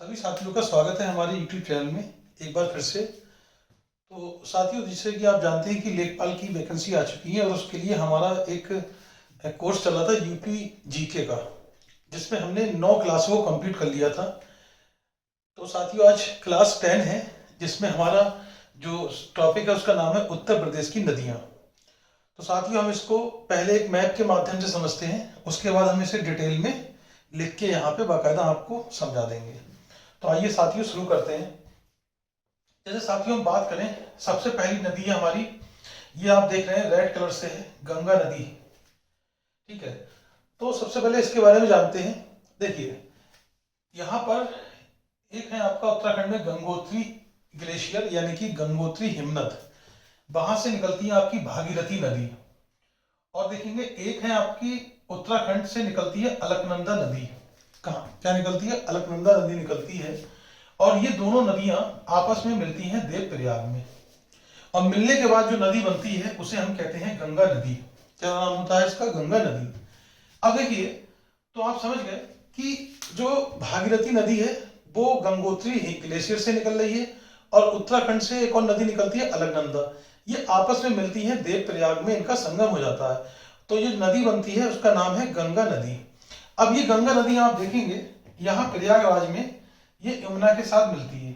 सभी साथियों का स्वागत है हमारे YouTube चैनल में एक बार फिर से। तो साथियों, जैसे कि आप जानते हैं कि लेखपाल की वैकेंसी आ चुकी है और उसके लिए हमारा एक कोर्स चला था यूपी जीके का, जिसमें हमने 9 क्लासों को कंप्लीट कर लिया था। तो साथियों, आज क्लास 10 है, जिसमें हमारा जो टॉपिक है उसका नाम है उत्तर प्रदेश की नदियाँ। तो साथियों, हम इसको पहले एक मैप के माध्यम से समझते हैं, उसके बाद हम इसे डिटेल में लिख के यहाँ पे बाकायदा आपको समझा देंगे। तो आइए साथियों शुरू करते हैं। जैसे साथियों हम बात करें, सबसे पहली नदी है हमारी, ये आप देख रहे हैं रेड कलर से है, गंगा नदी। ठीक है, तो सबसे पहले इसके बारे में जानते हैं। देखिए, यहाँ पर एक है आपका उत्तराखंड में गंगोत्री ग्लेशियर, यानी कि गंगोत्री हिमनद, वहां से निकलती है आपकी भागीरथी नदी। और देखेंगे एक है आपकी उत्तराखंड से निकलती है अलकनंदा नदी। कहाँ क्या निकलती है? अलकनंदा नदी निकलती है। और ये दोनों नदियां आपस में मिलती हैं देवप्रयाग में, और मिलने के बाद जो नदी बनती है उसे हम कहते हैं गंगा नदी। क्या नाम होता है इसका? गंगा नदी। अब देखिए, तो आप समझ गए कि जो भागीरथी नदी है वो गंगोत्री ग्लेशियर से निकल रही है, और उत्तराखंड से एक और नदी निकलती है अलकनंदा। ये आपस में मिलती है देवप्रयाग में, इनका संगम हो जाता है, तो ये नदी बनती है, उसका नाम है गंगा नदी। अब ये गंगा नदी आप देखेंगे यहाँ प्रयागराज में ये यमुना के साथ मिलती है,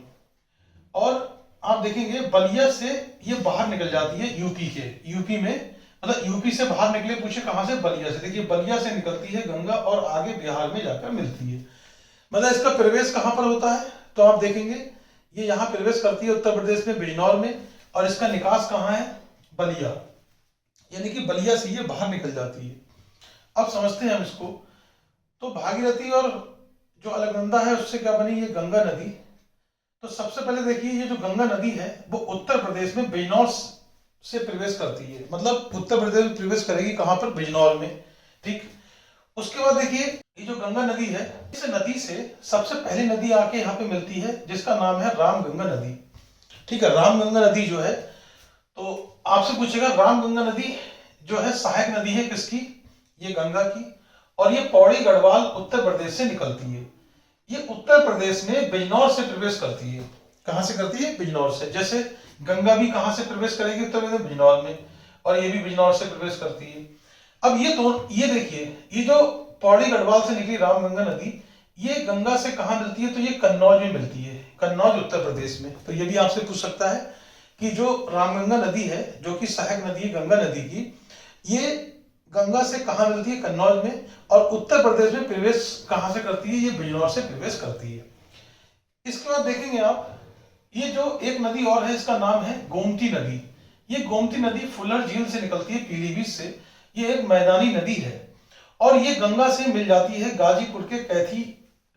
और आप देखेंगे बलिया से ये बाहर निकल जाती है यूपी में, मतलब यूपी से बाहर निकले, पूछे कहां से? बलिया से। देखिए, बलिया से निकलती है गंगा और आगे बिहार में जाकर मिलती है। मतलब इसका प्रवेश कहां पर होता है? तो आप देखेंगे ये यहाँ प्रवेश करती है उत्तर प्रदेश में बिजनौर में, और इसका निकास कहाँ है? बलिया, यानी कि बलिया से ये बाहर निकल जाती है। अब समझते हैं हम इसको। तो भागीरथी और जो अलकनंदा है उससे क्या बनी? ये गंगा नदी। तो सबसे पहले देखिए, ये जो गंगा नदी है वो उत्तर प्रदेश में बिजनौर से प्रवेश करती है, मतलब उत्तर प्रदेश में प्रवेश करेगी कहां पर? बिजनौर में। ठीक, उसके बाद देखिए ये जो गंगा नदी है, इस नदी से सबसे पहली नदी आके यहाँ पे मिलती है, जिसका नाम है रामगंगा नदी। ठीक है, रामगंगा नदी जो है, तो आपसे पूछेगा रामगंगा नदी जो है सहायक नदी है किसकी? ये गंगा की। और ये पौड़ी गढ़वाल उत्तर प्रदेश से निकलती है। ये उत्तर प्रदेश में बिजनौर से प्रवेश करती है। कहां से करती है? बिजनौर से। जैसे गंगा भी कहां से प्रवेश करेगी उत्तर प्रदेश? बिजनौर में, और ये भी बिजनौर से प्रवेश करती है। अब ये दोनों, ये देखिए, ये जो पौड़ी गढ़वाल से निकली रामगंगा नदी, ये गंगा से कहां मिलती है? तो ये कन्नौज में मिलती है, कन्नौज उत्तर प्रदेश में। तो ये भी आपसे पूछ सकता है कि जो रामगंगा नदी है, जो कि सहायक नदी है गंगा नदी की, ये गंगा से कहां मिलती है? कन्नौज में। और उत्तर प्रदेश में प्रवेश कहां से करती है? ये बिजनौर से प्रवेश करती है। इसके बाद देखेंगे आप, ये जो एक नदी और है, इसका नाम है गोमती नदी। ये गोमती नदी फुलर झील से निकलती है, पीलीभीत से। ये एक मैदानी नदी है, और ये गंगा से मिल जाती है गाजीपुर के कैथी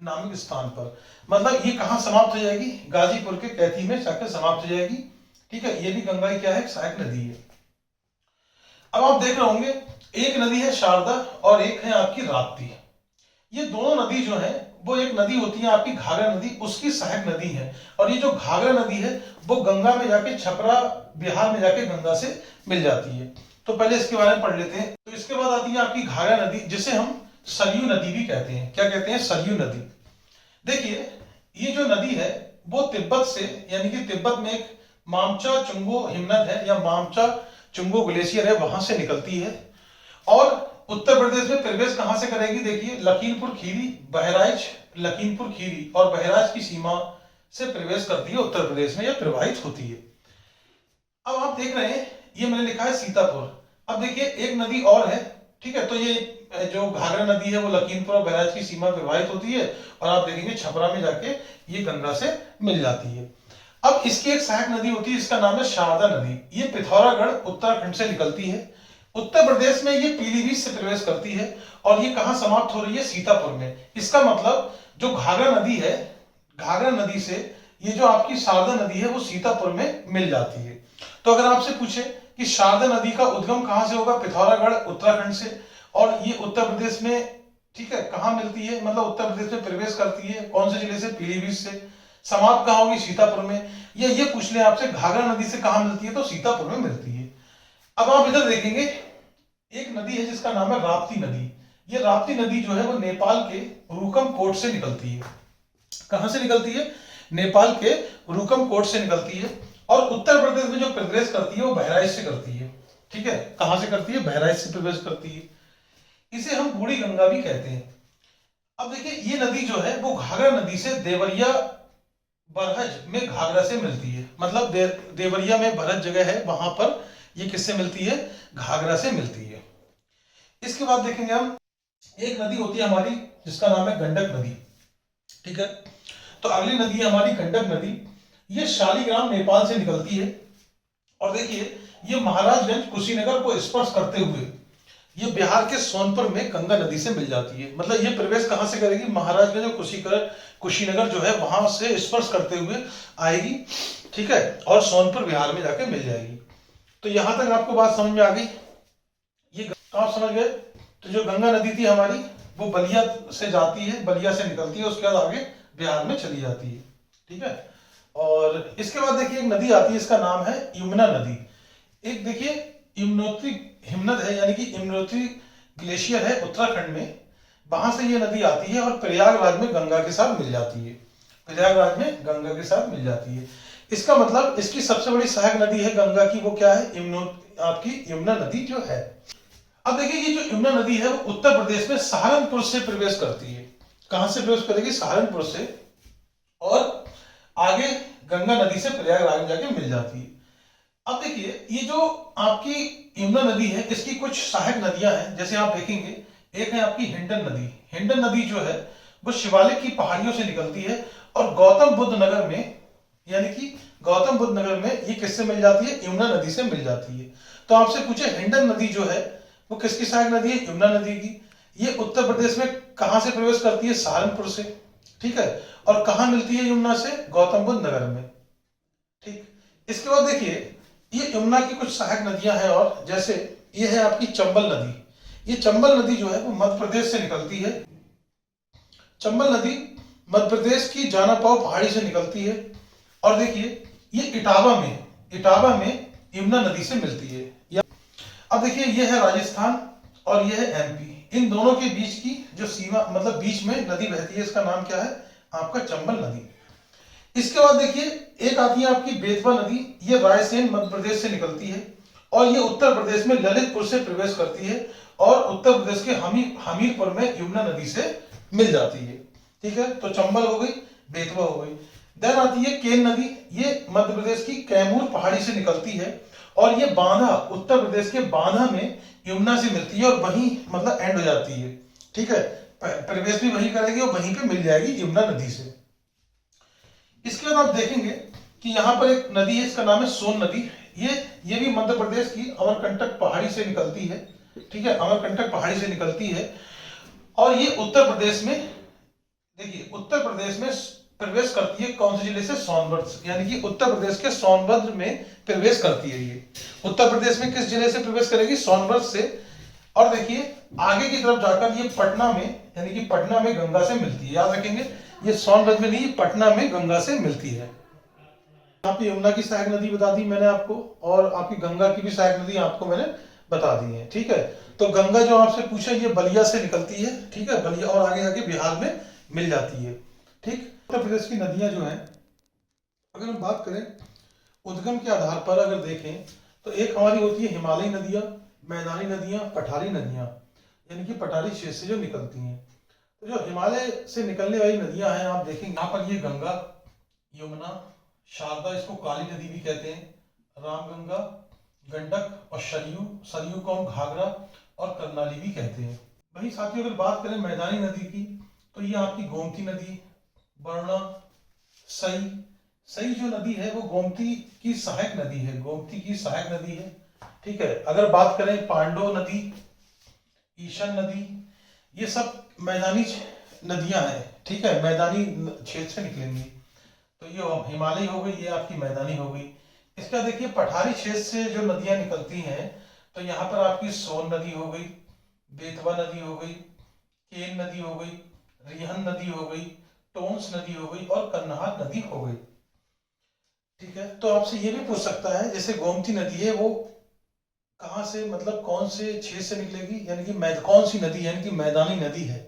नामक स्थान पर। मतलब ये कहां समाप्त हो जाएगी? गाजीपुर के कैथी में जाकर समाप्त हो जाएगी। ठीक है, ये भी गंगा की क्या है? सहायक नदी है। अब आप देख रहे होंगे, एक नदी है शारदा और एक है आपकी राप्ती। ये दोनों नदी जो है वो एक नदी होती है आपकी घाघरा नदी, उसकी सहायक नदी है। और ये जो घाघरा नदी है वो गंगा में जाके छपरा बिहार में जाके गंगा से मिल जाती है। तो पहले इसके बारे में पढ़ लेते हैं। तो इसके बाद आती है आपकी घाघरा नदी, जिसे हम सरयू नदी भी कहते हैं। क्या कहते हैं? सरयू नदी। देखिए, ये जो नदी है वो तिब्बत से, यानी कि तिब्बत में एक मामचा चुंगो हिमनद है, या मामचा चुंगो ग्लेशियर है, वहां से निकलती है। और उत्तर प्रदेश में प्रवेश कहां से करेगी? देखिए, लखीमपुर खीरी, बहराइच, लखीमपुर खीरी और बहराइच की सीमा से प्रवेश करती है उत्तर प्रदेश में, या प्रवाहित होती है। अब आप देख रहे हैं, ये मैंने लिखा है सीतापुर। अब देखिए एक नदी और है। ठीक है, तो ये जो घाघरा नदी है वो लखीमपुर और बहराइच की सीमा प्रवाहित होती है, और आप देखेंगे छपरा में जाके ये गंगा से मिल जाती है। अब इसकी एक सहायक नदी होती है, इसका नाम है शारदा नदी। ये पिथौरागढ़ उत्तराखंड से निकलती है, उत्तर प्रदेश में ये पीलीभीत से प्रवेश करती है, और ये कहां समाप्त हो रही है? सीतापुर में। इसका मतलब जो घाघरा नदी है, घाघरा नदी से ये जो आपकी शारदा नदी है वो सीतापुर में मिल जाती है। तो अगर आपसे पूछे कि शारदा नदी का उद्गम कहां से होगा? पिथौरागढ़ उत्तराखंड से, और ये उत्तर प्रदेश में, ठीक है, कहां मिलती है? मतलब उत्तर प्रदेश में प्रवेश करती है, कौन से जिले से? पीलीभीत से। समाप्त कहां होगी? सीतापुर में। या ये पूछ ले आपसे घाघरा नदी से कहां मिलती है? तो सीतापुर में मिलती है। अब आप इधर देखेंगे, एक नदी है जिसका नाम है राप्ती नदी। ये राप्ती नदी जो है वो नेपाल के रुकम कोट से निकलती है। कहां से निकलती है? नेपाल के रुकमकोट से निकलती है। और उत्तर प्रदेश में जो प्रवेश करती है वो बहराइच से करती है। ठीक है, कहां से करती है? बहराइच से प्रवेश करती है। इसे हम बूढ़ी गंगा भी कहते हैं। अब देखिए, ये नदी जो है वो घाघरा नदी से देवरिया बरहज में घाघरा से मिलती है। मतलब देवरिया में बरहज जगह है, वहां पर ये किससे मिलती है? घाघरा से मिलती है। इसके बाद देखेंगे हम, एक नदी होती है हमारी जिसका नाम है गंडक नदी। ठीक है, तो अगली नदी है हमारी गंडक नदी। ये शालीग्राम नेपाल से निकलती है। और देखिए, ये महाराजगंज कुशीनगर को स्पर्श करते हुए ये बिहार के सोनपुर में गंगा नदी से मिल जाती है। मतलब ये प्रवेश कहां से करेगी? महाराजगंज और कुशीनगर जो है वहां से स्पर्श करते हुए आएगी। ठीक है, और सोनपुर बिहार में जाके मिल जाएगी। तो यहां तक आपको बात समझ में आ गई? ये आप समझ गए? तो जो गंगा नदी थी हमारी वो बलिया से जाती है, बलिया से निकलती है, उसके बाद आगे बिहार में चली जाती है। ठीक है, और इसके बाद देखिए एक नदी आती है, इसका नाम है यमुना नदी। एक देखिए यमुनोत्री हिमनद है, यानी कि यमुनोत्री ग्लेशियर है उत्तराखंड में, वहां से ये नदी आती है और प्रयागराज में गंगा के साथ मिल जाती है। प्रयागराज में गंगा के साथ मिल जाती है। इसका मतलब इसकी सबसे बड़ी सहायक नदी है गंगा की, वो क्या है? आपकी यमुना नदी जो है। अब देखिए, ये जो यमुना नदी है वो उत्तर प्रदेश में सहारनपुर से प्रवेश करती है। कहां से प्रवेश करेगी? सहारनपुर से, और आगे गंगा नदी से प्रयागराज में जाके मिल जाती है। अब देखिए, ये जो आपकी यमुना नदी है इसकी कुछ सहायक नदियां हैं, जैसे आप देखेंगे, एक है आपकी हिंडन नदी। हिंडन नदी जो है वो शिवालिक की पहाड़ियों से निकलती है और गौतम बुद्ध नगर में, यानी कि गौतम बुद्ध नगर में ये किससे मिल जाती है? यमुना नदी से मिल जाती है। तो आपसे पूछे हिंडन नदी जो है वो किसकी सहायक नदी है? यमुना नदी की। ये उत्तर प्रदेश में कहां से प्रवेश करती है? सहारनपुर से। ठीक है, और कहां मिलती है यमुना से? गौतम बुद्ध नगर में। ठीक, इसके बाद देखिए, ये यमुना की कुछ सहायक नदियां हैं, और जैसे ये है आपकी चंबल नदी। ये चंबल नदी जो है वो मध्य प्रदेश से निकलती है। चंबल नदी मध्य प्रदेश की जानापाव पहाड़ी से निकलती है। और देखिए, ये इटावा में यमुना नदी से मिलती है। अब देखिए, ये है राजस्थान और ये है एमपी। इन दोनों के बीच की जो सीमा, मतलब बीच में नदी बहती है, इसका नाम क्या है? आपका चंबल नदी। इसके बाद देखिए, एक आती है आपकी बेतवा नदी। ये रायसेन मध्य प्रदेश से निकलती है और ये उत्तर प्रदेश में ललितपुर से प्रवेश करती है और उत्तर प्रदेश के हमीरपुर में यमुना नदी से मिल जाती है। ठीक है, तो चंबल हो गई, बेतवा हो गई। देन आती है केन नदी। ये मध्य प्रदेश की कैमूर पहाड़ी से निकलती है और ये बांधा, उत्तर प्रदेश के बांधा में यमुना से मिलती है और वहीं मतलब एंड हो जाती है। ठीक है, प्रवेश भी वहीं करेगी और वहीं पे मिल जाएगी यमुना नदी से। इसके बाद आप देखेंगे कि यहाँ पर एक नदी है, इसका नाम है सोन नदी। ये भी मध्य प्रदेश की अमरकंटक पहाड़ी से निकलती है। ठीक है, अमरकंटक पहाड़ी से निकलती है और ये उत्तर प्रदेश में, देखिए उत्तर प्रदेश में प्रवेश करती है कौन से जिले से? सोनभद्र, यानी कि उत्तर प्रदेश के सोनभद्र में प्रवेश करती है। ये उत्तर प्रदेश में किस जिले से प्रवेश करेगी? सोनभद्र से। और देखिए आगे की तरफ जाकर ये पटना में, यानी कि पटना में गंगा से मिलती है। याद रखेंगे, ये सोनभद्र में नहीं, पटना में गंगा से मिलती है। आपकी यमुना की सहायक नदी बता दी मैंने आपको, और आपकी गंगा की भी सहायक नदी आपको मैंने बता दी है। ठीक है, तो गंगा जो आपसे पूछा, ये बलिया से निकलती है। ठीक है, बलिया, और आगे जाके बिहार में मिल जाती है। ठीक, उत्तर प्रदेश की नदियां जो हैं, अगर हम बात करें उद्गम के आधार पर अगर देखें, तो एक हमारी होती है हिमालयी नदियां, मैदानी नदियां, पठारी नदियां, यानी कि पठारी क्षेत्र से जो निकलती हैं। तो जो हिमालय से निकलने वाली नदियां हैं, आप देखेंगे यहाँ पर ये गंगा, यमुना, शारदा, इसको काली नदी भी कहते हैं, रामगंगा, गंडक और सरयू को हम घाघरा और करनाली भी कहते हैं। वहीं साथियों अगर बात करें मैदानी नदी की, तो ये आपकी गोमती नदी, वरुणा, सई जो नदी है वो गोमती की सहायक नदी है, गोमती की सहायक नदी है। ठीक है, अगर बात करें पांडव नदी, ईशन नदी, ये सब मैदानी नदियां हैं। ठीक है, मैदानी क्षेत्र से निकलेंगी। तो ये हिमालय हो गई, ये आपकी मैदानी हो गई। इसका देखिए पठारी क्षेत्र से जो नदियां निकलती हैं, तो यहाँ पर आपकी सोन नदी हो गई, बेतवा नदी हो गई, केन नदी हो गई, रिहन नदी हो गई, टोंस नदी हो गई और कन्हार नदी हो गई। ठीक है, तो आपसे ये भी पूछ सकता है, जैसे गोमती नदी है वो कहां से, मतलब कौन से क्षेत्र से निकलेगी, यानी कि कौन सी नदी है, यानी कि मैदानी नदी है।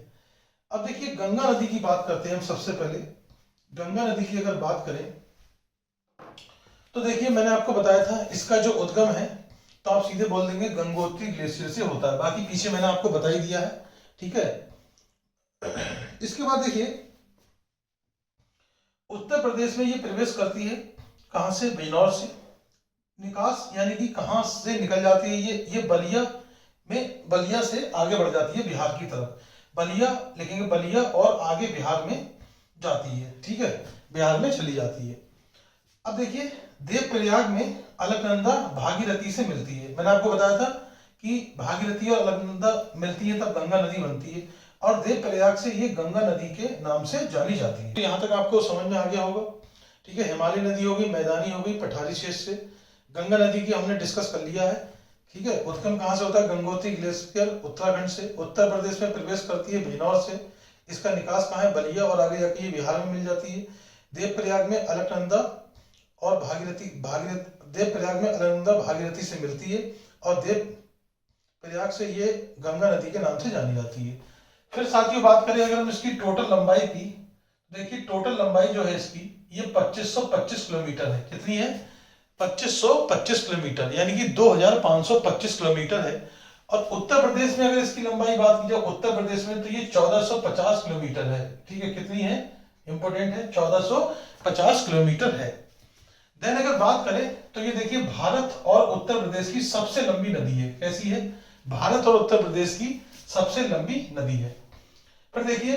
अब देखिए गंगा नदी की बात करते हैं हम सबसे पहले। गंगा नदी की अगर बात करें तो देखिए मैंने आपको बताया था इसका जो उद्गम है तो आप सीधे बोल देंगे गंगोत्री ग्लेशियर से होता है, बाकी पीछे मैंने आपको बता ही दिया है। ठीक है, इसके बाद देखिए उत्तर प्रदेश में ये प्रवेश करती है कहां से, बिजनौर से। निकास यानी कि कहां से निकल जाती है ये बलिया में, बलिया से आगे बढ़ जाती है बिहार की तरफ। बलिया लिखेंगे, बलिया, और आगे बिहार में जाती है। ठीक है, बिहार में चली जाती है। अब देखिए देवप्रयाग में अलकनंदा भागीरथी से मिलती है। मैंने आपको बताया था कि भागीरथी और अलकनंदा मिलती है तब गंगा नदी बनती है, और देवप्रयाग से ये गंगा नदी के नाम से जानी जाती है। तो यहाँ तक आपको समझ में आ गया होगा। ठीक है, हिमालय नदी हो गई, मैदानी हो गई, पठारी क्षेत्र से। गंगा नदी की हमने डिस्कस कर लिया है। ठीक है, उद्गम कहाँ से होता है, गंगोत्री ग्लेशियर उत्तराखंड से। उत्तर प्रदेश में प्रवेश करती है बिजनौर से। इसका निकास कहाँ है, बलिया, और आगे जाके ये बिहार में मिल जाती है। देवप्रयाग में अलकनंदा और भागीरथी देवप्रयाग में अलकनंदा भागीरथी से मिलती है, और देवप्रयाग से ये गंगा नदी के नाम से जानी जाती है। फिर साथियों बात करें अगर हम इसकी टोटल लंबाई की, देखिए टोटल लंबाई जो है इसकी ये 2525 किलोमीटर है। कितनी है, 2525 किलोमीटर, यानी कि 2525 किलोमीटर है। और उत्तर प्रदेश में अगर इसकी लंबाई बात की जाए उत्तर प्रदेश में, तो ये 1450 किलोमीटर है। ठीक है, कितनी है, इंपोर्टेंट है, 1450 किलोमीटर है। देन अगर बात करें तो ये देखिए भारत और उत्तर प्रदेश की सबसे लंबी नदी है। कैसी है, भारत और उत्तर प्रदेश की सबसे लंबी नदी है। फिर देखिए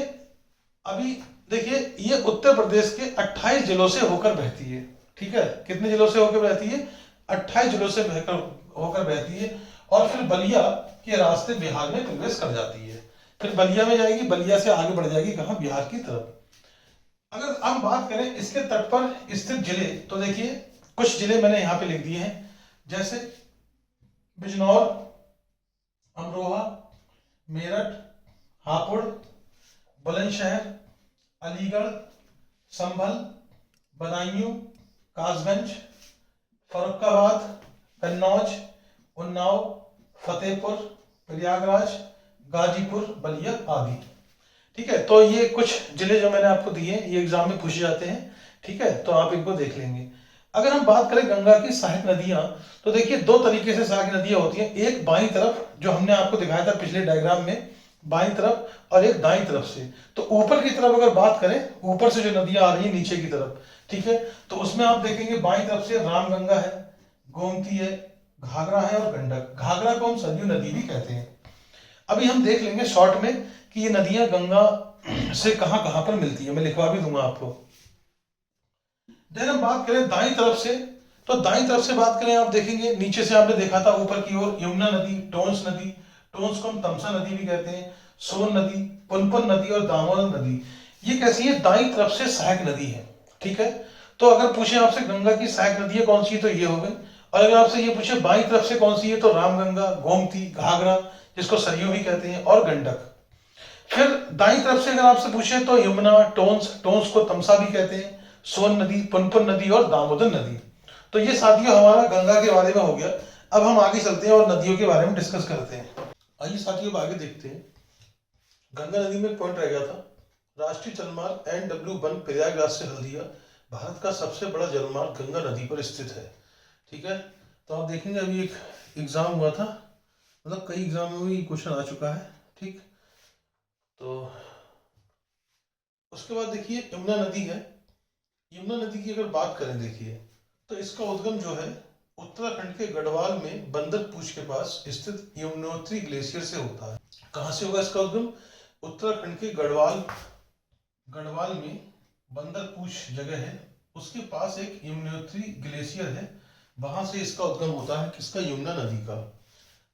अभी देखिए ये उत्तर प्रदेश के 28 जिलों से होकर बहती है। ठीक है, कितने जिलों से होकर बहती है, 28 जिलों से होकर बहती है, और फिर बलिया के रास्ते बिहार में प्रवेश कर जाती है। फिर बलिया में जाएगी, बलिया से आगे बढ़ जाएगी कहां, बिहार की तरफ। अगर हम बात करें इसके तट पर स्थित जिले, तो देखिए कुछ जिले मैंने यहां पे लिख दिए हैं, जैसे बिजनौर, अमरोहा, मेरठ, हापुड़, बुलंदशहर, अलीगढ़, संभल, बदायूं, कासगंज, फर्रुखाबाद, कन्नौज, उन्नाव, फतेहपुर, प्रयागराज, गाजीपुर, बलिया आदि। ठीक है, तो ये कुछ जिले जो मैंने आपको दिए ये एग्जाम में पूछे जाते हैं। ठीक है, तो आप इनको देख लेंगे। अगर हम बात करें गंगा की सहायक नदियां, तो देखिए दो तरीके से सहायक नदियां होती हैं, एक बाईं तरफ जो हमने आपको दिखाया था पिछले डायग्राम में, बाईं तरफ, और एक दाईं तरफ से। तो ऊपर की तरफ अगर बात करें, ऊपर से जो नदियां आ रही है नीचे की तरफ, ठीक है, तो उसमें आप देखेंगे बाईं तरफ से रामगंगा है, गोमती है, घाघरा है और गंडक। घाघरा को हम सरयू नदी भी कहते हैं। अभी हम देख लेंगे शॉर्ट में कि ये नदियां गंगा से कहां कहां पर मिलती है, मैं लिखवा भी दूंगा आपको। देन हम बात करें दाईं तरफ से, तो दाईं तरफ से बात करें, आप देखेंगे नीचे से आपने देखा था ऊपर की ओर यमुना नदी, टोंस नदी, टोंस को हम तमसा नदी भी कहते हैं, सोन नदी, पुनपुन नदी और दामोदर नदी। ये कैसी है, दाईं तरफ से सहायक नदी है। ठीक है, तो अगर पूछे आपसे गंगा की सहायक नदी कौन सी है तो ये हो गई, और अगर आपसे ये पूछे बाईं तरफ से कौन सी है तो रामगंगा, गोमती, घाघरा जिसको सरयू भी कहते हैं, और गंडक। फिर दाईं तरफ से अगर आपसे पूछे तो यमुना, टोंस, टोंस को तमसा भी कहते हैं, सोन नदी, पुनपुन नदी और दामोदर नदी। तो ये साथियों हमारा गंगा के बारे में हो गया। अब हम आगे चलते हैं और नदियों के बारे में डिस्कस करते हैं। आइए साथियों आगे देखते हैं। गंगा नदी में पॉइंट रह गया था, राष्ट्रीय जलमार्ग NW1 प्रयागराज से हल्दिया भारत का सबसे बड़ा जलमार्ग गंगा नदी पर स्थित है। ठीक है, तो आप देखेंगे अभी एक एग्जाम हुआ था, मतलब कई एग्जाम में भी क्वेश्चन आ चुका है। ठीक, तो उसके बाद देखिए यमुना नदी है। यमुना नदी की अगर बात करें देखिए, तो इसका उद्गम जो है उत्तराखंड के गढ़वाल में बंदरपूछ के पास स्थित यमुनोत्री ग्लेशियर से होता है। कहाँ से होगा इसका उद्गम, उत्तराखंड के गढ़वाल में बंदरपूछ जगह है, उसके पास एक यमुनोत्री ग्लेशियर है, वहां से इसका उद्गम होता है किसका, यमुना नदी का।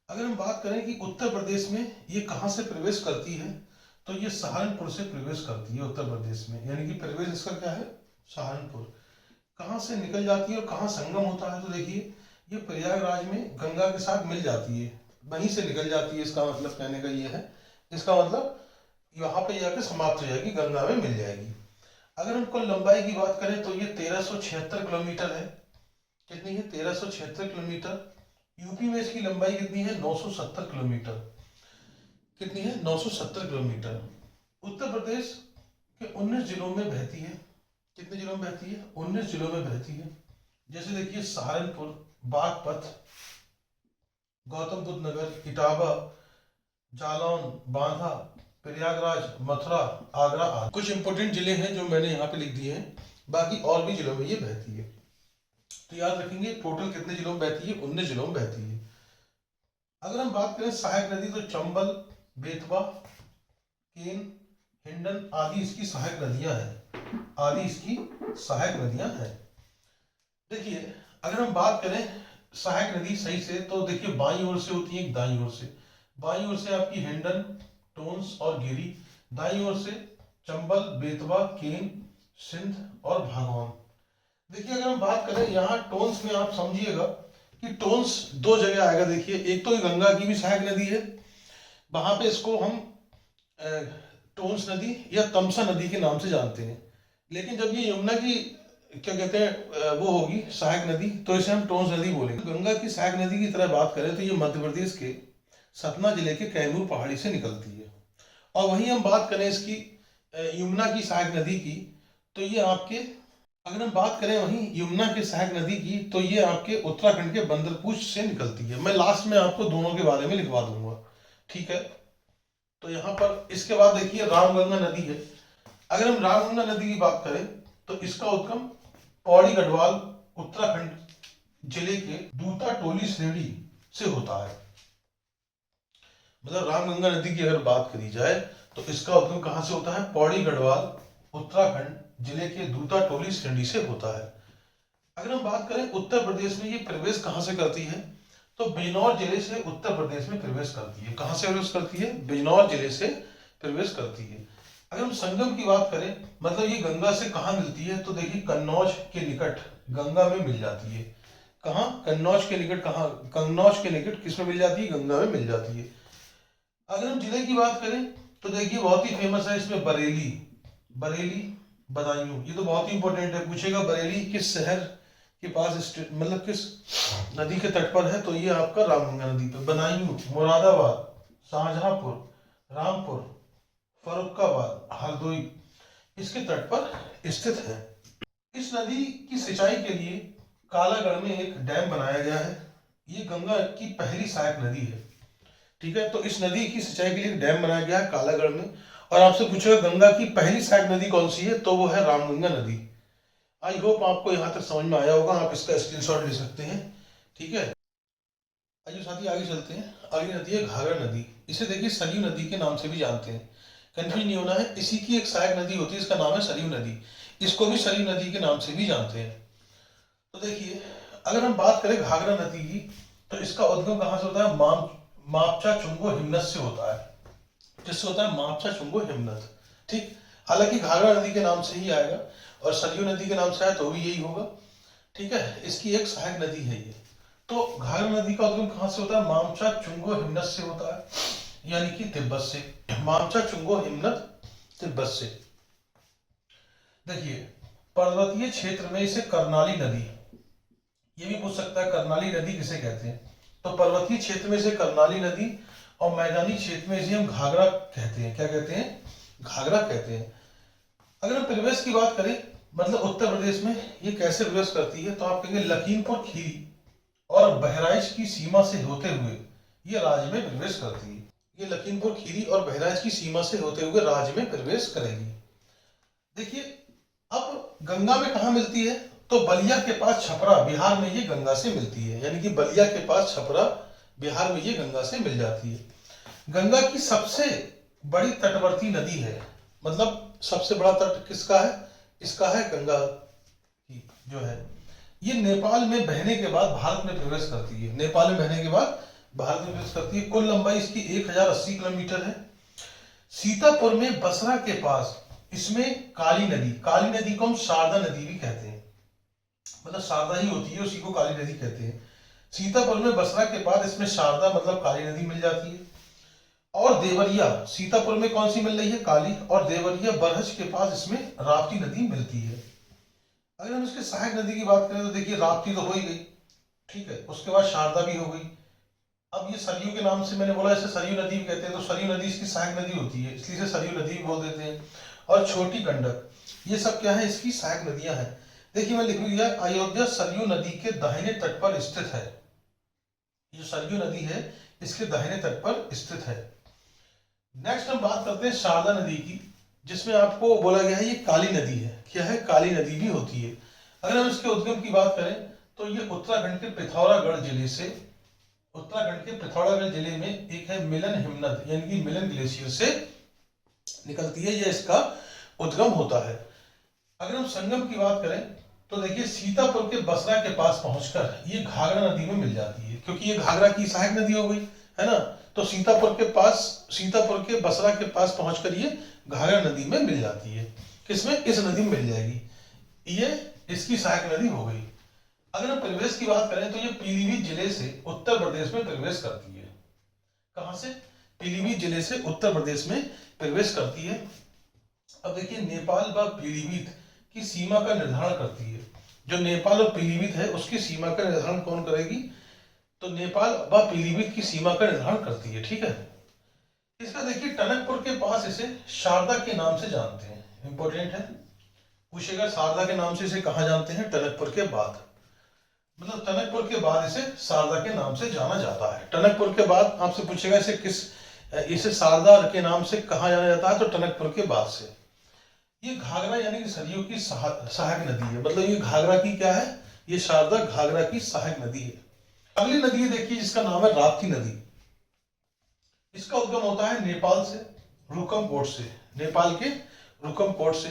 अगर हम बात करें कि उत्तर प्रदेश में ये कहां से प्रवेश करती है, तो ये सहारनपुर से प्रवेश करती है उत्तर प्रदेश में, यानी कि प्रवेश इसका क्या है, सहारनपुर। कहां से निकल जाती है और कहां संगम होता है, तो देखिए ये प्रयागराज में गंगा के साथ मिल जाती है, वहीं से निकल जाती है। इसका मतलब कहने का ये है, इसका मतलब यहाँ पे जाकर समाप्त हो जाएगी, गंगा में मिल जाएगी। अगर हम कुल लंबाई की बात करें तो ये 1376 किलोमीटर है। कितनी है, 1376 किलोमीटर। यूपी में इसकी लंबाई कितनी है, 970 किलोमीटर। कितनी है, 970 किलोमीटर। उत्तर प्रदेश के 19 जिलों में बहती है। कितने जिलों में बहती है? 19 जिलों में बहती है। जैसे देखिए सहारनपुर, बागपत, गौतम बुद्ध नगर, इटावा, जालौन, बांदा, प्रयागराज, मथुरा, आगरा आदि कुछ इंपोर्टेंट जिले हैं जो मैंने यहाँ पे लिख दिए हैं। बाकी और भी जिलों में ये बहती है। तो याद रखेंगे टोटल कितने जिलों में बहती है? 19 जिलों में बहती है। अगर हम बात करें सहायक नदी तो चंबल, बेतवा, केन, हिंडन आदि इसकी सहायक नदियां हैं। आदि इसकी सहायक नदियां हैं। देखिए अगर हम बात करें सहायक नदी सही से तो देखिए बाईं ओर से होती है, दाईं ओर से। बाईं ओर से आपकी हिंडन, टोंस और गिरी। दाईं ओर से चंबल, बेतवा, केन, सिंध और भागौन। देखिए अगर हम बात करें यहाँ टोंस में, आप समझिएगा कि टोंस दो जगह आएगा। देखिए एक तो गंगा की भी सहायक नदी है, वहां पे इसको हम टोंस नदी या तमसा नदी के नाम से जानते हैं। लेकिन जब ये यमुना की क्या कहते हैं वो होगी सहायक नदी, तो इसे हम टोंस नदी बोलेंगे। गंगा की सहायक नदी की तरह बात करें तो ये मध्य प्रदेश के सतना जिले के कैमूर पहाड़ी से निकलती है। और वहीं हम बात करें इसकी यमुना की सहायक नदी की, तो ये आपके, अगर हम बात करें वहीं यमुना की सहायक नदी की, तो ये आपके उत्तराखंड के बंदरपूर से निकलती है। मैं लास्ट में आपको दोनों के बारे में लिखवा दूंगा, ठीक है। तो यहाँ पर इसके बाद देखिए रामगंगा नदी है। अगर हम रामगंगा नदी की बात करें तो इसका उद्गम पौड़ी गढ़वाल, उत्तराखंड जिले के दूता टोली श्रेणी से होता है। मतलब रामगंगा नदी की अगर बात करी जाए तो इसका उद्गम कहां से होता है? पौड़ी गढ़वाल, उत्तराखंड जिले के दूता टोली श्रेणी से होता है। अगर हम बात करें उत्तर प्रदेश में ये प्रवेश कहां से करती है, तो बिजनौर जिले से उत्तर प्रदेश में प्रवेश करती है। कहां से प्रवेश करती है? बिजनौर जिले से प्रवेश करती है। अगर हम संगम की बात करें, मतलब ये गंगा से कहां मिलती है, तो देखिए कन्नौज के निकट गंगा में मिल जाती है। कहां? कन्नौज के निकट। कहां? कन्नौज के निकट किसमें मिल जाती है? गंगा में मिल जाती है। अगर हम जिले की बात करें तो देखिए बहुत ही फेमस है इसमें बरेली, बरेली, बदायूं। ये तो बहुत ही इंपॉर्टेंट है, पूछेगा बरेली किस शहर के पास, मतलब किस नदी के तट पर है, तो ये आपका रामगंगा नदी पर। बदायूं मुरादाबाद, शाहजहांपुर, रामपुर, फर्रुखाबाद, हरदोई इसके तट पर स्थित है। इस नदी की सिंचाई के लिए कालागढ़ में एक डैम बनाया गया है। ये गंगा की पहली सहायक नदी है, ठीक है। तो इस नदी की सिंचाई के लिए एक डैम बनाया गया है कालागढ़ में। और आपसे पूछेगा गंगा की पहली सहायक नदी कौन सी है, तो वो है रामगंगा नदी। आई होप आपको यहाँ तक समझ में आया होगा, आप इसका स्क्रीनशॉट ले सकते हैं, ठीक है। आइए साथी आगे चलते हैं। अगली नदी है घाघरा नदी। इसे देखिए सरयू नदी के नाम से भी जानते हैं, कंफ्यूज नहीं होना है। इसी की एक सहायक नदी होती है, इसका नाम है सरयू नदी। इसको भी सरयू नदी के नाम से भी जानते हैं। तो देखिए अगर हम बात करें घाघरा नदी की, तो इसका उद्गम कहाँ से होता है? मापचा चुंगो हिमनत से होता है। जिससे होता है मापचा चुंगो हिमनत, ठीक। हालांकि घाघरा नदी के नाम से ही आएगा, और सरयू नदी के नाम से आया तो भी यही होगा, ठीक है। इसकी एक सहायक नदी है ये। तो घाघरा नदी का उद्गम कहां से होता है? मामचा चुंगो हिमनत से होता है, यानी कि तिब्बत से। मामचा चुंगो हिमनत तिब्बत से। देखिए पर्वतीय क्षेत्र में इसे कर्नाली नदी, ये भी पूछ सकता है कर्नाली नदी किसे कहते हैं। तो पर्वतीय क्षेत्र में इसे कर्नाली नदी, और मैदानी क्षेत्र में इसे हम घाघरा कहते हैं। क्या कहते हैं? घाघरा कहते हैं। अगर हम प्रवेश की बात करें, मतलब उत्तर प्रदेश में ये कैसे प्रवेश करती है, तो आप कहेंगे लखीमपुर खीरी और बहराइच की सीमा से होते हुए ये राज्य में प्रवेश करती है। ये लखीमपुर खीरी और बहराइच की सीमा से होते हुए राज्य में प्रवेश करेगी। देखिए अब गंगा में कहा मिलती है, तो बलिया के पास छपरा बिहार में ये गंगा से मिलती है। यानी कि बलिया के पास छपरा बिहार में ये गंगा से मिल जाती है। गंगा की सबसे बड़ी तटवर्ती नदी है, मतलब सबसे बड़ा तट किसका है? इसका है गंगा की जो है। ये नेपाल में बहने के बाद भारत में प्रवेश करती है। नेपाल में बहने के बाद भारत में प्रवेश करती है। कुल लंबाई इसकी 1080 किलोमीटर है। सीतापुर में बसरा के पास इसमें काली नदी को हम शारदा नदी भी कहते हैं, मतलब शारदा ही होती है, उसी को काली नदी कहते हैं। सीतापुर में बसरा के पास इसमें शारदा मतलब काली नदी मिल जाती है। और देवरिया, सीतापुर में कौन सी मिल रही है? काली। और देवरिया बरहज के पास इसमें राप्ती नदी मिलती है। अगर हम इसके सहायक नदी की बात करें तो देखिए राप्ती तो हो ही गई, ठीक है, उसके बाद शारदा भी हो गई। अब ये सरयू के नाम से मैंने बोला, इसे सरयू नदी भी कहते हैं, तो सरयू नदी इसकी सहायक नदी होती है, इसलिए इसे सरयू नदी भी बोल देते हैं। और छोटी गंडक, ये सब क्या है, इसकी सहायक नदियां हैं। देखिए मैं लिख दिया, अयोध्या सरयू नदी के दाहिने तट पर स्थित है। ये सरयू नदी है, इसके दाहिने तट पर स्थित है। नेक्स्ट हम बात करते हैं शारदा नदी की, जिसमें आपको बोला गया है ये काली नदी है। क्या है, काली नदी भी होती है। अगर हम इसके उद्गम की बात करें तो ये उत्तराखंड के पिथौरागढ़ जिले से, उत्तराखंड के पिथौरागढ़ जिले में एक है मिलन हिमनद यानी कि मिलन ग्लेशियर से निकलती है, ये इसका उद्गम होता है। अगर हम संगम की बात करें तो देखिए सीतापुर के बसरा के पास पहुंचकर ये घाघरा नदी में मिल जाती है, क्योंकि ये घाघरा की सहायक नदी हो गई है ना। तो सीतापुर के बसरा के पास पहुंचकर ये घाघरा नदी में मिल जाती है। किसमें, इस नदी में मिल जाएगी, ये इसकी सहायक नदी हो गई। अगर हम प्रवेश की बात करें तो ये पीलीभीत जिले से उत्तर प्रदेश में प्रवेश करती है। कहां से, पीलीभीत जिले से उत्तर प्रदेश में प्रवेश करती है। अब देखिए नेपाल व पीलीभीत की सीमा का निर्धारण करती है। जो नेपाल और पीलीभीत है उसकी सीमा का निर्धारण कौन करेगी, तो नेपाल व पीलीभीत की सीमा का निर्धारण करती है। ठीक है, इसका देखिए टनकपुर के पास इसे शारदा के नाम से जानते हैं, इंपॉर्टेंट है, पूछेगा शारदा के नाम से इसे कहा जानते हैं, टनकपुर के बाद, मतलब टनकपुर के बाद इसे शारदा के नाम से जाना जाता है। टनकपुर के बाद आपसे पूछेगा इसे शारदा के नाम से कहा जाना जाता है, तो टनकपुर के बाद से। ये घाघरा यानी कि सरयू की सहायक नदी है, मतलब ये घाघरा की क्या है, ये शारदा घाघरा की सहायक नदी है। अगली नदी देखिए जिसका नाम है राप्ती नदी। इसका उद्गम होता है नेपाल से, रुकमकोट से, नेपाल के रुकमकोट से।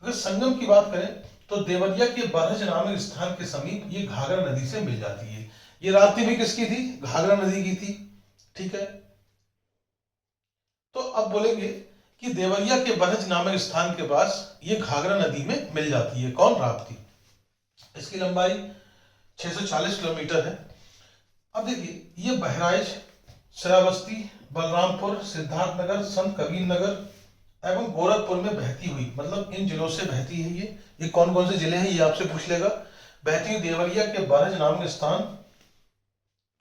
अगर संगम की बात करें तो देवरिया के बरहज नामक स्थान के समीप ये घाघरा नदी से मिल जाती है। ये राप्ती भी किसकी थी, घाघरा नदी की थी। ठीक है, तो अब बोलेंगे कि देवरिया के बरहज नामक स्थान के पास ये घाघरा नदी में मिल जाती है, कौन, राप्ती। इसकी लंबाई 640 किलोमीटर है। अब देखिए ये बहराइच, श्रावस्ती, बलरामपुर, सिद्धार्थनगर, संत कबीर नगर एवं गोरखपुर में बहती हुई, मतलब इन जिलों से बहती है। ये कौन कौन से जिले हैं ये आपसे पूछ लेगा। बहती हुई देवरिया के बरहज नामक स्थान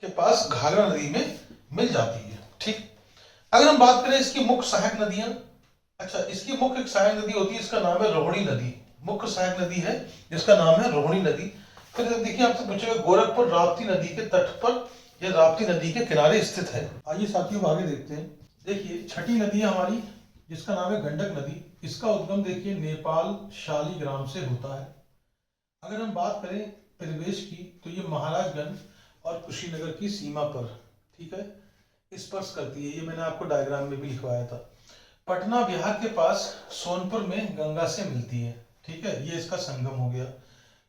के पास घाघरा नदी में मिल जाती है। ठीक, अगर हम बात करें इसकी मुख्य सहायक नदियां, अच्छा इसकी मुख्य सहायक नदी होती है, इसका नाम है रोहिणी नदी, मुख्य सहायक नदी है जिसका नाम है रोहिणी नदी। फिर देखिए आपसे पूछेगा गोरखपुर राप्ती नदी के तट पर या राप्ती नदी के किनारे स्थित है। आइए साथियों आगे देखते हैं। देखिए छठी नदी है हमारी जिसका नाम है गंडक नदी। इसका उद्गम देखिए नेपाल शालीग्राम से होता है। अगर हम बात करें प्रवेश की तो ये महाराजगंज और कुशीनगर की सीमा पर, ठीक है, स्पर्श करती है। ये मैंने आपको डायग्राम में भी लिखवाया था। पटना बिहार के पास सोनपुर में गंगा से मिलती है। ठीक है, ये इसका संगम हो गया।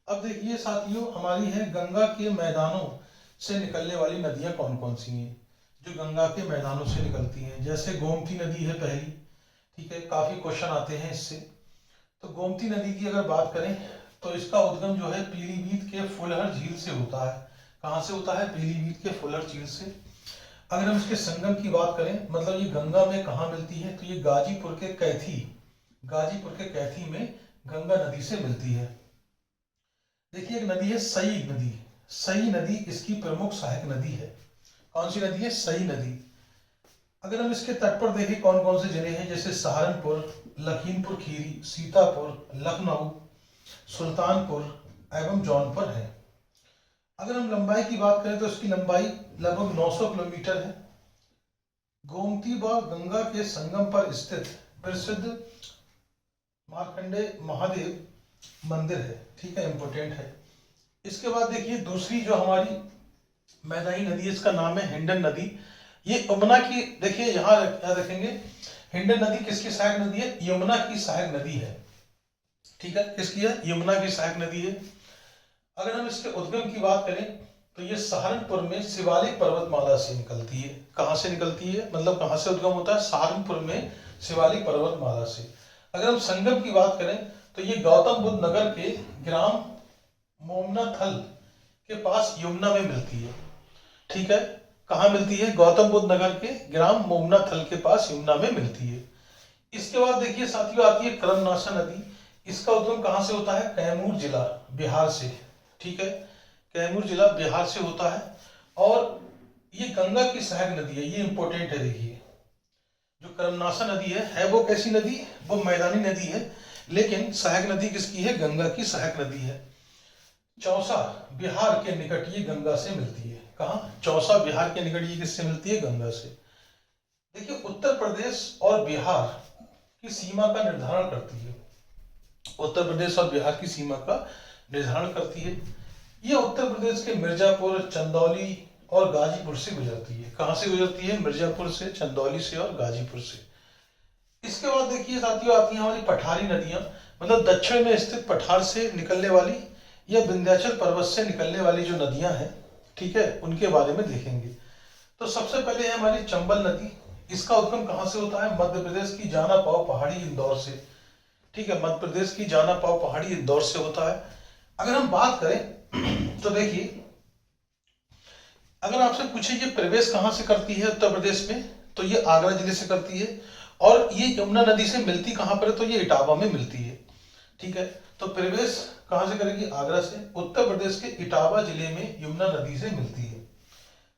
अब देखिए साथियों हमारी है गंगा के मैदानों से निकलने वाली नदियां कौन कौन सी हैं जो गंगा के मैदानों से निकलती हैं। जैसे गोमती नदी है पहली, ठीक है, काफी क्वेश्चन आते हैं इससे। तो गोमती नदी की अगर बात करें तो इसका उद्गम जो है पीलीभीत के फुलहर झील से होता है। कहाँ से होता है, पीलीभीत के फुलहर झील से। अगर हम इसके संगम की बात करें, मतलब ये गंगा में कहाँ मिलती है, तो ये गाजीपुर के कैथी में गंगा नदी से मिलती है। देखिए एक नदी है सई नदी। सई नदी इसकी प्रमुख सहायक नदी है। कौन सी नदी है, सई नदी। अगर हम इसके तट पर देखें कौन कौन से जिले हैं, जैसे सहारनपुर, लखीमपुर खीरी, सीतापुर, लखनऊ, सुल्तानपुर एवं जौनपुर है। अगर हम लंबाई की बात करें तो इसकी लंबाई लगभग 900 किलोमीटर है। गोमती व गंगा के संगम पर स्थित प्रसिद्ध मार्कंडे महादेव मंदिर है। ठीक है, इंपोर्टेंट है। इसके बाद देखिए दूसरी जो हमारी मैदानी नदी है इसका नाम है हिंडन नदी। ये यमुना की, देखिए यहाँ याद रखेंगे, हिंडन नदी किसकी सहायक नदी है, यमुना की सहायक नदी है। ठीक है, किसकी है, यमुना की सहायक नदी है। अगर हम इसके उद्गम की बात करें तो ये सहारनपुर में शिवालिक पर्वतमाला से निकलती है। कहाँ से निकलती है, मतलब कहाँ से उद्गम होता है, सहारनपुर में शिवालिक पर्वतमाला से। अगर हम संगम की बात करें तो ये गौतम बुद्ध नगर के ग्राम मोमनाथल के पास यमुना में मिलती है। ठीक है, कहाँ मिलती है, गौतम बुद्ध नगर के ग्राम मोमनाथल के पास यमुना में मिलती है। इसके बाद देखिए साथियों आती है कर्मनाशा नदी। इसका उद्गम कहाँ से होता है, कैमूर जिला बिहार से। ठीक है, कैमूर जिला बिहार से होता है और ये गंगा की सहायक नदी है। ये इंपॉर्टेंट है। देखिए जो कर्मनाशा नदी है वो कैसी नदी, वो मैदानी नदी है। लेकिन सहायक नदी किसकी है? गंगा की सहायक नदी है। चौसा बिहार के निकट ये गंगा से मिलती है। कहाँ? चौसा बिहार के निकट ये किससे मिलती है? गंगा से। देखिए उत्तर प्रदेश और बिहार की सीमा का निर्धारण करती है। उत्तर प्रदेश और बिहार की सीमा का निर्धारण करती है। ये उत्तर प्रदेश के मिर्जापुर, चंदौली और गाजीपुर से गुजरती है। कहाँ से गुजरती है? मिर्जापुर से, चंदौली से और गाजीपुर से। इसके बाद देखिए साथियों आती है हमारी पठारी नदियां, मतलब दक्षिण में स्थित पठार से निकलने वाली या विंध्याचल पर्वत से निकलने वाली जो नदियां हैं, ठीक है, उनके बारे में देखेंगे। तो सबसे पहले है हमारी चंबल नदी। इसका उद्गम कहाँ से होता है? मध्य प्रदेश की जाना पाव पहाड़ी इंदौर से। ठीक है, मध्य प्रदेश की जाना पाव पहाड़ी इंदौर से होता है। अगर हम बात करें तो देखिए, अगर आपसे पूछे ये प्रवेश कहाँ से करती है उत्तर प्रदेश में, तो ये आगरा जिले से करती है। और ये यमुना नदी से मिलती कहाँ पर है? तो ये इटावा में मिलती है। ठीक है, तो प्रवेश कहाँ से करेगी? आगरा से। उत्तर प्रदेश के इटावा जिले में यमुना नदी से मिलती है।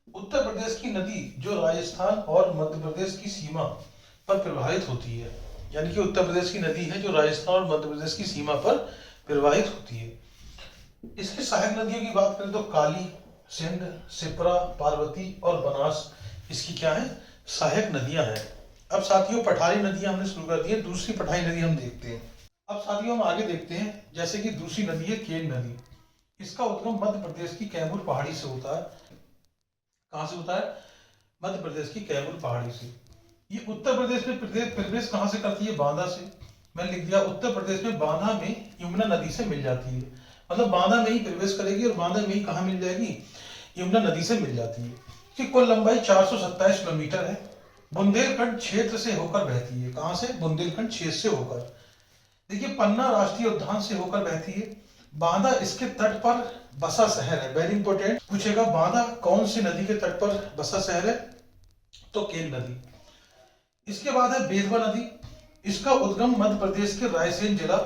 उत्तर प्रदेश की नदी जो राजस्थान और मध्य प्रदेश की सीमा पर प्रवाहित होती है, यानी कि उत्तर प्रदेश की नदी है जो राजस्थान और मध्य प्रदेश की सीमा पर प्रवाहित होती है। इसकी सहायक नदियों की बात करें तो काली, सिंध, सिप्रा, पार्वती और बनास इसकी क्या है? सहायक नदियां हैं। अब साथियों पठारी नदियां हमने शुरू कर दी है, दूसरी पठारी नदी हम देखते हैं। अब साथियों हम आगे देखते हैं, जैसे कि दूसरी नदी है केन नदी। इसका उद्गम मध्य प्रदेश की कैमूर पहाड़ी से होता है। कहां से होता है? मध्य प्रदेश की कैमूर पहाड़ी से। ये उत्तर प्रदेश में प्रवेश कहां से करती है? बांदा से। मैंने लिख दिया उत्तर प्रदेश में बांदा में यमुना नदी से मिल जाती है, मतलब बांदा में ही प्रवेश करेगी और बांदा में ही कहा मिल जाएगी? यमुना नदी से मिल जाती है। इसकी कुल लंबाई 427 किलोमीटर है। बुंदेलखंड क्षेत्र से होकर बहती है। कहां से? बुंदेलखंड क्षेत्र से होकर। देखिए पन्ना राष्ट्रीय उद्यान से होकर बहती है। बांदा इसके तट पर बसा शहर है। वेरी इंपॉर्टेंट पूछेगा, बांदा कौन सी नदी के तट पर बसा शहर है? तो केन नदी। इसके बाद है बेतवा नदी। इसका उद्गम मध्य प्रदेश के रायसेन जिला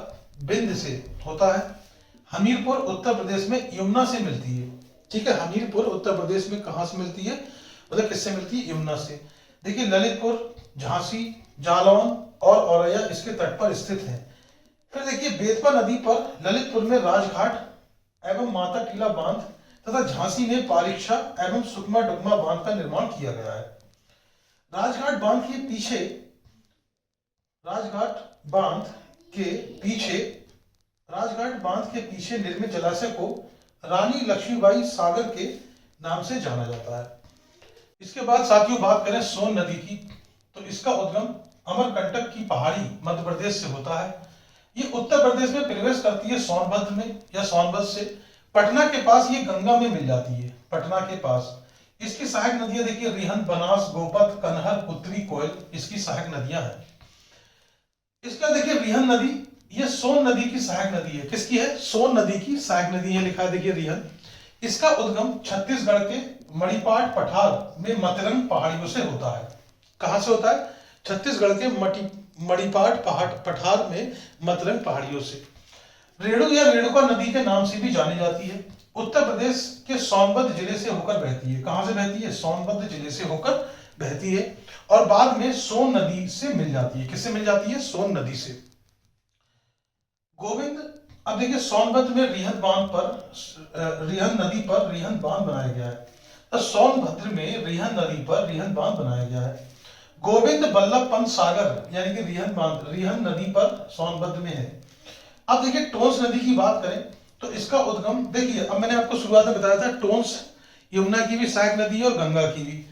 बिंद से होता है। हमीरपुर उत्तर प्रदेश में यमुना से मिलती है। ठीक है, हमीरपुर उत्तर प्रदेश में कहां से मिलती है? मतलब किससे मिलती है? यमुना से। देखिए ललितपुर, झांसी, जालौन और औरैया इसके तट पर स्थित है। फिर देखिए बेतवा नदी पर ललितपुर में राजघाट एवं माता टीला बांध तथा झांसी में पारीक्षा एवं सुकमा डुकमा बांध का निर्माण किया गया है। राजघाट बांध के पीछे राजघाट बांध के पीछे निर्मित जलाशय को रानी लक्ष्मीबाई सागर के नाम से जाना जाता है। इसके बाद साथियों बात करें सोन नदी की, तो इसका उद्गम अमरकंटक की पहाड़ी मध्य प्रदेश से होता है। ये उत्तर प्रदेश में प्रवेश करती है सोनभद्र में या सोनभद्र से। पटना के पास ये गंगा में मिल जाती है, पटना के पास। इसकी सहायक नदियां देखिए रिहंद, बनास, गोपत, कनहर, उत्तरी कोयल इसकी सहायक नदियां हैं। इसका देखिए रिहंद नदी, ये सोन नदी की सहायक नदी है। किसकी है? सोन नदी की सहायक नदी है, लिखा है देखिए रिहंद। इसका उद्गम छत्तीसगढ़ के मणिपाट पठार में मतरंग पहाड़ियों से होता है। कहां से होता है? छत्तीसगढ़ के मणिपाट पठार में मतरंग पहाड़ियों से। रेणु या रेणुका नदी के नाम से भी जानी जाती है। उत्तर प्रदेश के सोनभद्र जिले से होकर बहती है। कहां से बहती है? सोनभद्र जिले से होकर बहती है और बाद में सोन नदी से मिल जाती है। किससे मिल जाती है? सोन नदी से। गोविंद, अब देखिए सोनभद्र में रिहंद नदी पर रिहंद बांध बनाया गया है। तो सोनभद्र में रिहंद नदी पर रिहंद बांध बनाया गया है। गोविंद बल्लभ पंत सागर यानी कि रिहंद नदी पर सोनभद्र में है। अब देखिए टोंस नदी की बात करें तो इसका उद्गम देखिए, अब मैंने आपको शुरुआत में बताया था टोंस यमुना की भी सहायक नदी है और गंगा की भी।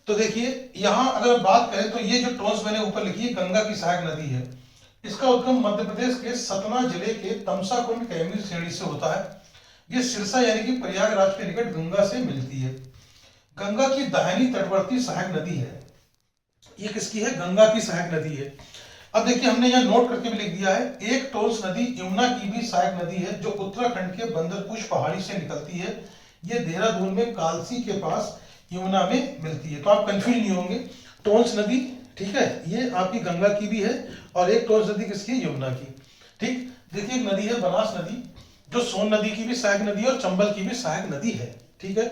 तो देखिए यहां अगर बात करें तो ये जो टोंस मैंने ऊपर लिखी है गंगा की सहायक नदी है। इसका उद्गम मध्य प्रदेश के सतना जिले के तमसा कुंड कैमूर श्रेणी से होता है। ये सिरसा यानी कि प्रयागराज के निकट गंगा से मिलती है। गंगा की दाहिनी तटवर्ती सहायक नदी है। ये किसकी है? गंगा की सहायक नदी है। अब देखिए हमने यहाँ नोट करके भी लिख दिया है, एक टोंस नदी यमुना की भी सहायक नदी है जो उत्तराखंड के बंदरपुश पहाड़ी से निकलती है। ये देहरादून में कालसी के पास यमुना में मिलती है। तो आप कंफ्यूज नहीं होंगे, टोंस नदी ठीक है ये आपकी गंगा की भी है और एक टोंस नदी किसकी है? यमुना की। ठीक, देखिए एक नदी है बनास नदी जो सोन नदी की भी सहायक नदी है और चंबल की भी सहायक नदी है। ठीक है,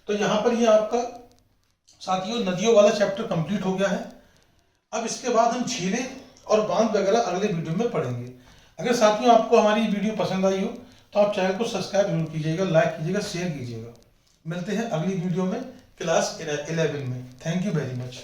तो यहाँ पर ये आपका साथियों नदियों वाला चैप्टर कंप्लीट हो गया है। अब इसके बाद हम झीलें और बांध वगैरह अगले वीडियो में पढ़ेंगे। अगर साथियों आपको हमारी वीडियो पसंद आई हो तो आप चैनल को सब्सक्राइब जरूर कीजिएगा, लाइक कीजिएगा, शेयर कीजिएगा। मिलते हैं अगली वीडियो में क्लास 11 में। Thank you very much.